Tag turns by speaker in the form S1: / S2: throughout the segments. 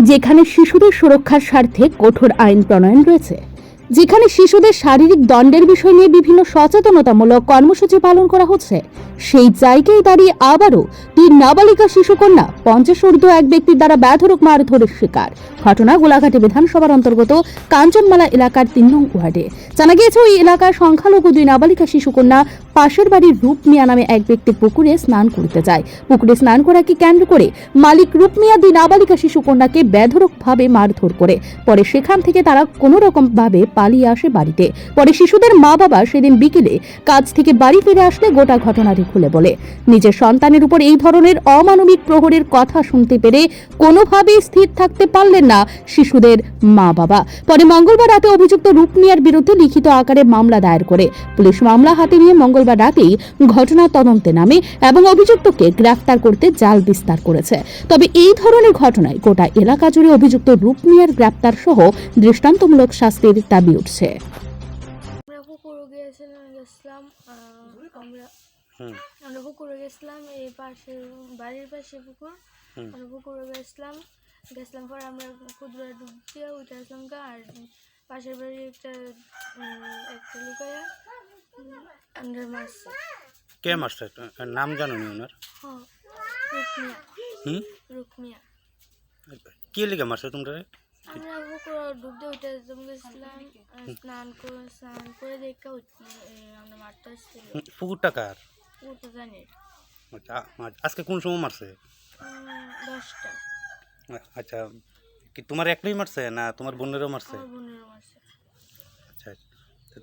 S1: যেখানে শিশুদের সুরক্ষার স্বার্থে কঠোর আইন প্রণয়ন রয়েছে, যেখানে শিশুদের শারীরিক দণ্ডের বিষয় নিয়ে বিভিন্ন সচেতনতামূলক কর্মসূচি পালন করা হচ্ছে, সেই জায়গায় দাঁড়িয়ে আবারও 3 নাবালিকা শিশুকন্যা 50 ঊর্ধ্ব এক ব্যক্তির দ্বারা বেধড়ক মারধরের শিকার। ঘটনা গোলাঘাটি বিধানসভার অন্তর্গত কাঞ্চনমালা এলাকার 3 নং ওয়ার্ডে। জানা গিয়েছে, ওই এলাকার সংখ্যালঘু 2 নাবালিকা শিশুকন্যা পাশের বাড়ির রূপ মিয়া নামে এক ব্যক্তি পুকুরে স্নান করতে যায়। পুকুরে স্নান করাকে কেন্দ্র করে মালিক রূপ মিয়া 2 নাবালিকা শিশুকন্যাকে বেধড়কভাবে মারধর করে। পরে সেখান থেকে তারা কোনো রকম ভাবে পালিয়ে আসে বাড়িতে। পরে শিশুদের মা বাবা সেদিন বিকেলে কাজ থেকে বাড়ি ফিরে আসলে গোটা ঘটনাটি খুলে বলে। নিজের সন্তানের উপর এই ধরনের অমানবিক প্রহরের কথা শুনতে পেরে কোনোভাবেই স্থির থাকতে পারলেন না শিশুদের মা বাবা। পরে মঙ্গলবার রাতে অভিযুক্ত রূপ মিয়ার বিরুদ্ধে লিখিত আকারে মামলা দায়ের করে পুলিশ মামলা হাতে নিয়ে মঙ্গলবার রাতেই ঘটনা তদন্তে নামে এবং অভিযুক্তকে গ্রেফতার করতে জাল বিস্তার করেছে। তবে এই ধরনের ঘটনায় গোটা এলাকা জুড়ে অভিযুক্ত রূপ মিয়ার গ্রেফতার সহ দৃষ্টান্তমূলক শাস্তির দাবি উঠছে।
S2: আমরা পুকুরে গেছিলাম, এই পাশে বাড়ির পাশে পুকুর, আমরা পুকুরে গেছিলাম পরে আমরা ক্ষুদ্র ডুব দিয়ে উঠে আসলাম গা। আর পাশের বাড়ি একটা লুকাইয়া আমরা মারছি।
S3: কে মারছে? নাম জানো নি ওনার?
S2: হ্যাঁ, রুকমিয়া।
S3: কি লিগে মারছে তোমরা?
S2: আমরা পুকুরে ডুব দিয়ে উঠে গেছিলাম, স্নান করে দেখে আমরা মারতে আসছি।
S3: পুকুরটা কার?
S2: পুকুরটা জানি।
S3: আজকে কোন সময় মারছে?
S2: 10টা।
S3: আচ্ছা, কি তোমার একলাই মারছে না তোমার বোনেরও মারছে?
S2: আমার বোনেরও মারছে।
S3: আচ্ছা,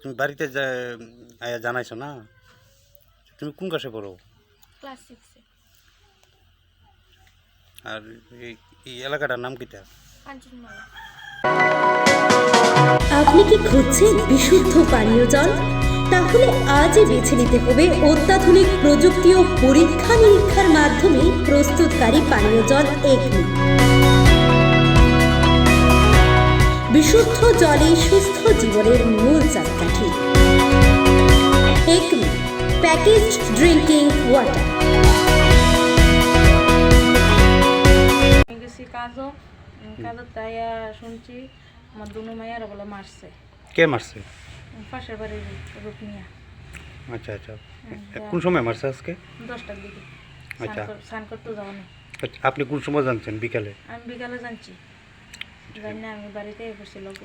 S3: তুমি বাড়িতে জানাইছো না? তুমি কোন ক্লাসে পড়ো?
S2: ক্লাস 6-এ।
S3: আর এই এলাকাটার নাম কিটা?
S2: কাঞ্চনমালা।
S4: আপনি কি খুঁজছেন বিশুদ্ধ পানীয় জল? তাহলে আজই বেছে নিতে হবে অত্যাধুনিক প্রযুক্তি ও পরীক্ষা নিরীক্ষার মাধ্যমে প্রস্তুতকারী পানীয় জল একমি। বিশুদ্ধ জলে সুস্থ জীবনের মূল চাকাঠি। Acme packaged drinking water.
S5: কাজও তাই শুনছি আমার দুনো মায়ের বলে মারছে।
S3: কে মারছে?
S5: পাশের বাড়ির রূপ মিয়া।
S3: আচ্ছা আচ্ছা, কোন সময় মারছে আজকে?
S5: 10টার দিকে।
S3: আচ্ছা,
S5: স্নান করতে যাবো না।
S3: আপনি কোন সময় জানছেন? বিকালে?
S5: আমি বিকালে জানছি, জানি না আমি বাড়িতে বসে লোক।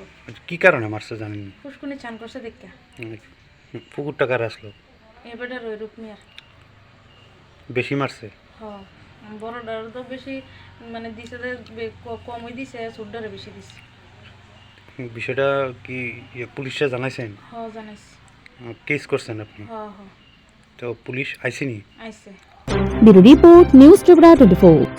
S3: কি কারণে মারছে জানেন?
S5: ফুসকুনি চান করছে দেখা।
S3: পুকুরটা কার আসলো?
S5: এবারটা রই রূপ মিয়ার।
S3: বেশি মারছে?
S5: হ্যাঁ, বড়টার তো বেশি মানে দিছে, কমই দিছে, ছোটটারে বেশি দিছে।
S3: বিষয়টা কি পুলিশে জানাইছেন?
S5: হ্যাঁ, জানাইছি।
S3: কেস করছেন আপনি?
S5: হ্যাঁ হ্যাঁ।
S3: তো পুলিশ আইসেনি?
S5: আইছে।
S1: Bureau report, news Tripura 24।